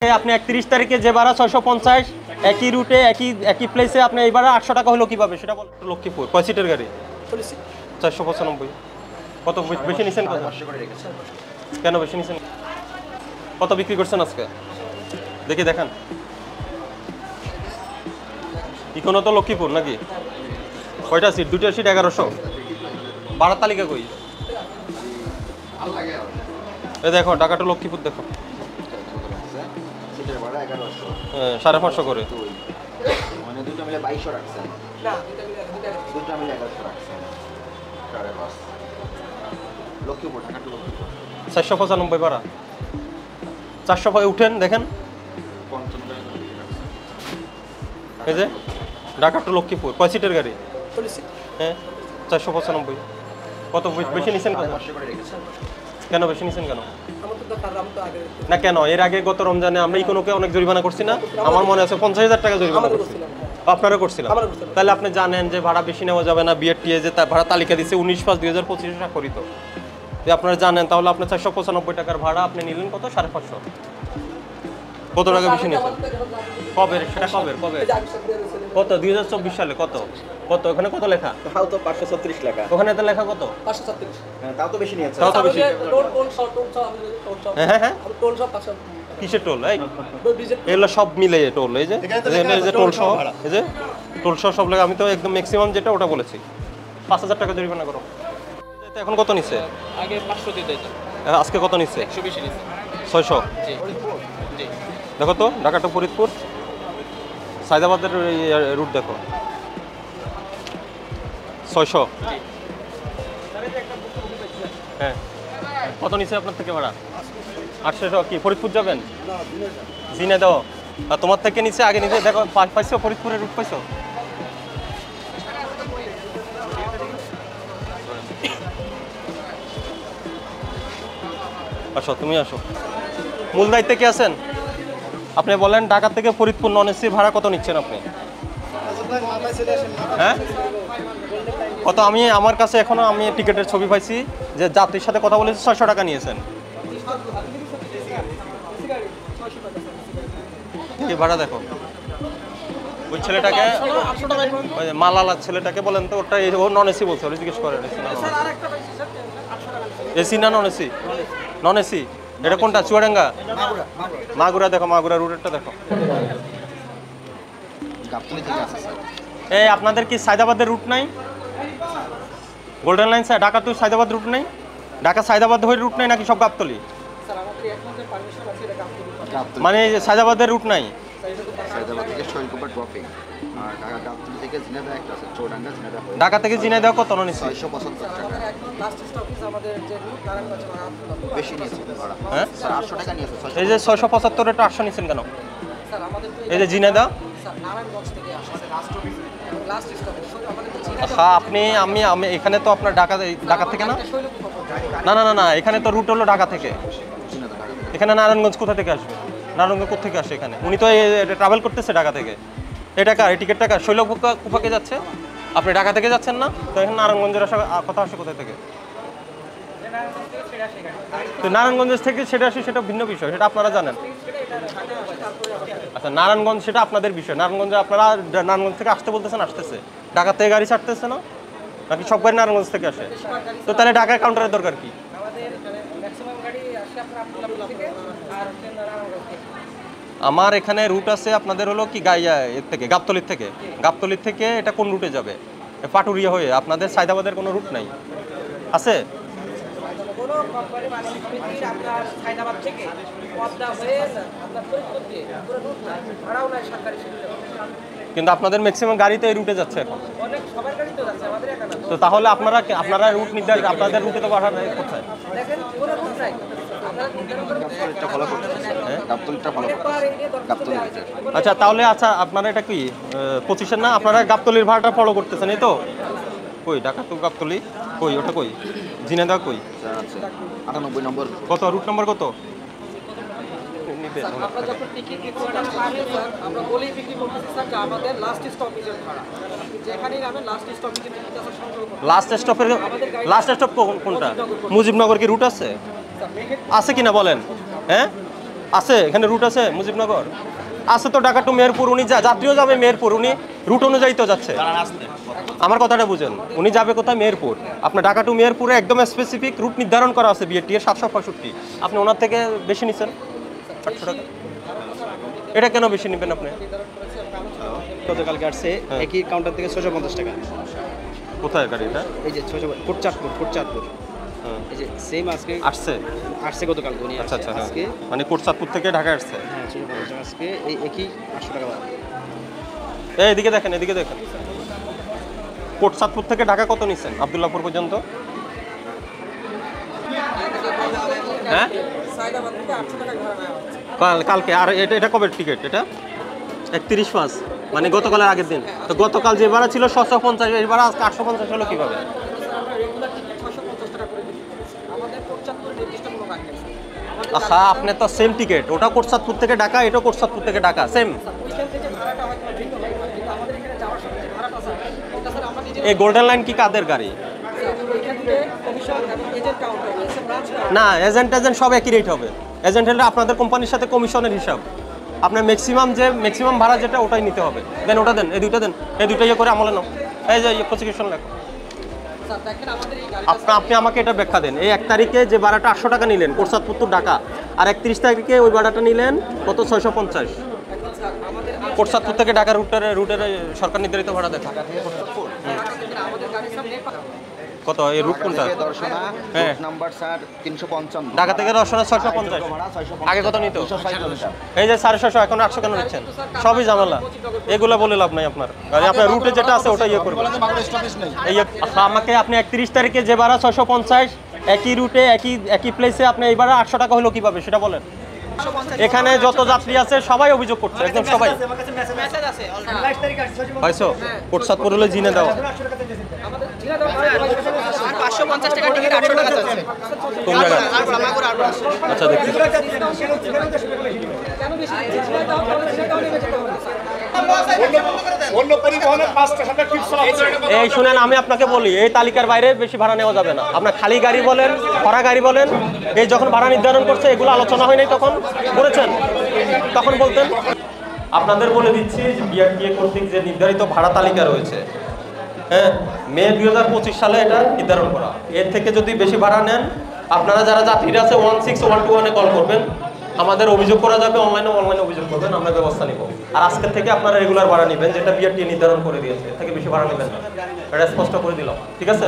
আপনি 31 তারিখে যে ভাড়া 650 একই রুটে একই প্লেসে আপনি এই ভাড়া 800 টাকা হলো কিভাবে সেটা বল। লক্ষ্মীপুর কয় সিটের গাড়ি? 495। কত বেশি নিছেন? কত কেন বেশি নিছেন? কত বিক্রি করছেন আজকে দেখি দেখান। ইকোনো তো লক্ষ্মীপুর নাকি? কয়টা সিট? দুটো সিট 1100। ভাড়ার তালিকা কই? এই দেখো ঢাকা টু লক্ষ্মীপুর দেখো, 550 করে। মানে দুটো মিলে 2200 রাখছেন না? দুটো মিলে 1100 রাখছেন। লক্ষ্মীপুর ঢাকা টু লক্ষ্মীপুর 495 ভাড়া। 400 উঠেন দেখেন। এই যে ঢাকা টু লক্ষ্মীপুর কয় সিটের গাড়ি? হ্যাঁ 495। কত বেশি নিছেন? কেন বেশি নিছেন কেন? না কেন এর আগে গত রমজানে আমরা ইকোনোকে অনেক জরিমানা করছি না? আমার মনে আছে 50,000 টাকা জরিমানা করছি। আপনারা করছিলাম? তাহলে আপনি জানেন যে ভাড়া বেশি নেওয়া যাবে না। বিআরটিএ যে তার ভাড়া তালিকা দিচ্ছে 19/5/2025 স্বাক্ষরিত। আপনারা জানেন, তাহলে আপনার 495 টাকার ভাড়া আপনি নিলেন কত? 550। কত টাকা বেশি নিয়েছেন? কবে সেটা? কবে কত? 2024 সালে। কত কত ওখানে কত লেখা? তাও তো 536 টাকা। ওখানে তো লেখা কত? 536। হ্যাঁ তাও তো বেশি নিয়েছে। তাও তো বেশি। হ্যাঁ হ্যাঁ টোল সব 500। কিসের টোল? এগুলো সব মিলে টোল। এই যে টোল সহ, এই যে টোল সহ সব লাগে। আমি তো একদম ম্যাক্সিমাম যেটা ওটা বলেছি। 5000 টাকা জরিমানা করো। এখন কত নিচ্ছে? আগে 500 দিতে হতো, আজকে কত নিচ্ছে? 120 নিচ্ছে। 600। জি জি। দেখো তো ঢাকা টু ফরিদপুর সায়দাবাদের রুট দেখো, 600। হ্যাঁ কত নিচ্ছে আপনার থেকে ভাড়া? 800। কি ফরিদপুর যাবেন? জিনে দাও। আর তোমার থেকে নিচে আগে নিচে দেখো পাইছো? ফরিদপুরের রুট পাইছো? আসো তুমি আসো। মূল দায়িত্বে কে আছেন? আপনি বলেন ঢাকা থেকে ফরিদপুর নন এসি ভাড়া কত নিচ্ছেন আপনি? হ্যাঁ কত? আমি আমার কাছে এখনো আমি টিকিটের ছবি পাইছি যে যাত্রীর সাথে কথা বলেছি 600 টাকা নিয়েছেন। এই ভাড়া দেখো। ওই ছেলেটাকে, ওই মালালা ছেলেটাকে বলেন তো, ওটা ও নন এসি বলছে, ওরা জিজ্ঞেস করেন এসি না নন এসি? Non AC. এটা কোনটা? চুয়াডাঙ্গা মাগুরা দেখো, মাগুরা রুটেরটা দেখো। গাবতলী থেকে আসছে স্যার। এই আপনাদের কি সায়দাবাদের রুট নাই? Golden line sir Dhaka to Saidabad route নেই? ঢাকা সায়দাবাদ হয়ে রুট নেই নাকি সব গাবতলী? স্যার আমাদের একমাত্র পারমিশন আছে এটা গাবতলী। মানে সায়দাবাদের রুট নাই? সায়দাবাদ থেকে শৈলকুপা ড্রপিং আর ঢাকা গাবতলী থেকে ঝিনাইদহ একটা আছে, চৌডাঙ্গা ঝিনাইদহ। ঢাকা থেকে ঝিনাইদহ কত নিচ্ছে? 675 টাকা। আমাদের একদম লাস্ট স্টপেজ আমাদের যে নারায়ণগঞ্জ বেশি নিয়েছে ভাড়া। হ্যাঁ স্যার 800 টাকা নিয়েছে। এই যে 675 এটা 800 নিচ্ছেন কেন? স্যার আমাদের তো এই যে ঝিনাইদহ স্যার নারায়ণগঞ্জ থেকে আসে লাস্ট স্টপেজ শুধু আমাদের তো ঝিনাইদহ। হ্যাঁ আমি এখানে তো আপনার ঢাকা থেকে না? না না না না এখানে তো রুট হলো ঢাকা থেকে। এখানে নারায়ণগঞ্জ কোথা থেকে আসবে? নারায়ণগঞ্জ কোথা থেকে আসে এখানে? উনি তো ট্রাভেল করতেছে ঢাকা থেকে। এই টাকা এই টিকিট টাকা শৈলকুপাকে যাচ্ছে, আপনি ঢাকা থেকে যাচ্ছেন না? তো এখানে নারায়ণগঞ্জের কথা আসে কোথা থেকে? তো নারায়ণগঞ্জ থেকে সেটা আসে, সেটা ভিন্ন বিষয়, সেটা আপনারা জানেন। আচ্ছা নারায়ণগঞ্জ সেটা আপনাদের বিষয়। নারায়ণগঞ্জে আপনারা নারায়ণগঞ্জ থেকে আসতে বলতেছেন, আসতেছে। ঢাকা থেকে গাড়ি ছাড়তেছে না নাকি? সব গাড়ি নারায়ণগঞ্জ থেকে আসে। তো তাহলে ঢাকার কাউন্টারের দরকার কি? আমার এখানে রুট আছে আপনাদের হলো কি এর থেকে গাবতলীর থেকে। গাবতলীর থেকে এটা কোন রুটে যাবে? পাটুরিয়া হয়ে। আপনাদের সায়দাবাদের কোনো রুট নাই? আছে? কিন্তু আপনাদের ম্যাক্সিমাম গাড়ি তো এই রুটে যাচ্ছে এখন। তো তাহলে আপনারা রুট নির্ধারণ, আপনাদের রুটে তো পাঠানো কোথায়? গাবতলীটা ফলো করতেছে। হ্যাঁ গাবতলীটা ফলো করতেছে। গাবতলী রুটে। আচ্ছা তাহলে আচ্ছা আপনারা এটা কি 25-এর না? আপনারা গাবতলীর ভাড়াটা ফলো করতেছেন এই তো? কই ঢাকা টু গাবতলী কই? ওটা কই? ঝিনাইদহ কই? আছে 98 নম্বর। কত রুট নম্বর কত? আমরা যখন টিকিট রিকোয়ার্ড পাই স্যার আমরা বলেই বিক্রি করতেছি স্যার যে আমাদের লাস্ট স্টপেজের ভাড়া যেখানেই নামে লাস্ট স্টপেজের টিকিট আছে সংগ্রহ করতে। লাস্ট স্টপ কোনটা? মুজিবনগর কি রুট আছে? আছে কিনা বলেন? হ্যাঁ আছে এখানে রুট আছে মুজিবনগর আছে তো, ঢাকা টু মেহেরপুর। উনি যাত্রীও যাবে মেহেরপুর, উনি রুট অনুযায়ী তো যাচ্ছে। আমার কথাটা বুঝেন, উনি যাবে কোথায়? মেহেরপুর। আপনার ঢাকা টু মেহেরপুরে একদম স্পেসিফিক রুট নির্ধারণ করা আছে বিআরটি এর 765। আপনি ওনার থেকে বেশি নিচ্ছেন 800 টাকা। এটা কেন বেশি নেবেন আপনি? গতকালকে আসছে একই কাউন্টার থেকে 650 টাকা। কোথায় গাড়ি এটা? এই যে 600 কোটচাঁদপুর এই যে সেম আজকে আসছে গতকালকে উনি আচ্ছা আচ্ছা, আজকে মানে কোটচাঁদপুর থেকে ঢাকা আসছে। হ্যাঁ 650 টাকা আজকে এই একই 800 টাকা বাড়া। এই এদিকে দেখেন, এদিকে দেখেন, কোটচাঁদপুর থেকে ঢাকা কত নিচ্ছেন আব্দুল্লাহপুর পর্যন্ত? হ্যাঁ সাইদাবাদ থেকে 800 টাকা ভাড়া নেওয়া হচ্ছে। কালকে। আর এটা কবে টিকিট? এটা 31/5, মানে গতকালের আগের দিন। তো গতকাল যে ভাড়া ছিল 650, এই ভাড়া আজকে 850 হলো কিভাবে? আমরা রেগুলার টিকিট 650 টাকা করে বিক্রি করছি। আমাদের কোটচাঁদপুর নির্দিষ্ট কোনো গাড়ি নেই স্যার। আচ্ছা, আপনি তো সেম টিকিট, ওটা কোটচাঁদপুর থেকে ঢাকা, এটা কোটচাঁদপুর থেকে ঢাকা, সেম। ওইখান থেকে ভাড়াটা হয়তো ভিন্ন হবে, কিন্তু আমাদের এখানে যাওয়ার সময় যে ভাড়াটা স্যার, এটা স্যার আমরা নিজে এই গোল্ডেন লাইন কি কাদের গাড়ি? ওইখান থেকে কমিশন এবং এজেন্ট কাউন্টার আছে, ব্রাঞ্চ না, এজেন্ট সব একই রেট হবে। এজেন্ট হলে আপনাদের কোম্পানির সাথে কমিশনের হিসাব। আপনার ম্যাক্সিমাম ভাড়া যেটা ওটাই নিতে হবে। দেন ওটা দেন, এই দুইটা ইয়ে করে আমলে নাও। এই যে প্রসিকিউশন লেখো। স্যার দেখেন আমাদের এই গাড়িটা আপনি আমাকে এটা ব্যাখ্যা দেন। এই 1 তারিখে যে ভাড়াটা 800 টাকা নিলেন কোটচাঁদপুর টু ঢাকা, আর 31 তারিখে ওই ভাড়াটা নিলেন কত? 650। এখন স্যার আমাদের কোটচাঁদপুর থেকে ঢাকা রুটের সরকার নির্ধারিত ভাড়া দেখা আমাদের গাড়ি স্যার নেপাল কত? এই রুট কোনটা? দর্শনা হ্যাঁ। নাম্বার স্যার 355, ঢাকা থেকে রসনা 650। ভাড়া 650, আগে কত নিত? 260 কিলোমিটার। এই যে 650, এখন 800 কেন নিচ্ছেন? সবই ঝামেলা, এগুলা বলে লাভ নাই আপনার। গাড়ি আপনার রুটে যেটা আছে ওটা ইয়ে করবেন। এই আচ্ছা, আমাকে আপনি 31 তারিখে যে ভাড়া 650, একই রুটে একই প্লেসে আপনি এই ভাড়া 800 টাকা হলো কিভাবে সেটা বলেন। এখানে যত যাত্রী আছে সবাই অভিযোগ করছে, একদম সবাই। মেসেজ আছে অলরেডি পাইছো? কোটচাঁদপুর হলে জিনে দাও। আমাদের জিনা দাও 550 টাকা টিকিট 800 টাকা যাচ্ছে কোন জায়গায়? আচ্ছা দেখছি। কেন বেশি জিনা দাও তাহলে জিনা দাও নেমে যেতে হবে স্যার। অন্য পরিবহনের 5টার সাথে ফিক্স চলা। এই শুনেন, আমি আপনাকে বলি, এই তালিকার বাইরে বেশি ভাড়া নেওয়া যাবে না। আপনার খালি গাড়ি বলেন, ভরা গাড়ি বলেন, এই যখন ভাড়া নির্ধারণ করছে এগুলো আলোচনা হয় নাই, তখন করেছেন, তখন বলতেন। আপনাদের বলে দিচ্ছি যে বিআরটিএ কর্তৃক যে নির্ধারিত ভাড়া তালিকা রয়েছে, হ্যাঁ, মে 2025 সালে এটা নির্ধারণ করা। এর থেকে যদি বেশি ভাড়া নেন, আপনারা যারা যাত্রীরা আছে 16121-এ কল করবেন, আমাদের অভিযোগ করা যাবে, অনলাইনে অভিযোগ করবেন, আমরা ব্যবস্থা নিব। আর আজকের থেকে আপনারা রেগুলার ভাড়া নেবেন, যেটা বিআরটিএ নির্ধারণ করে দিয়েছে, এর থেকে বেশি ভাড়া নেবেন না, এটা স্পষ্ট করে দিলাম, ঠিক আছে?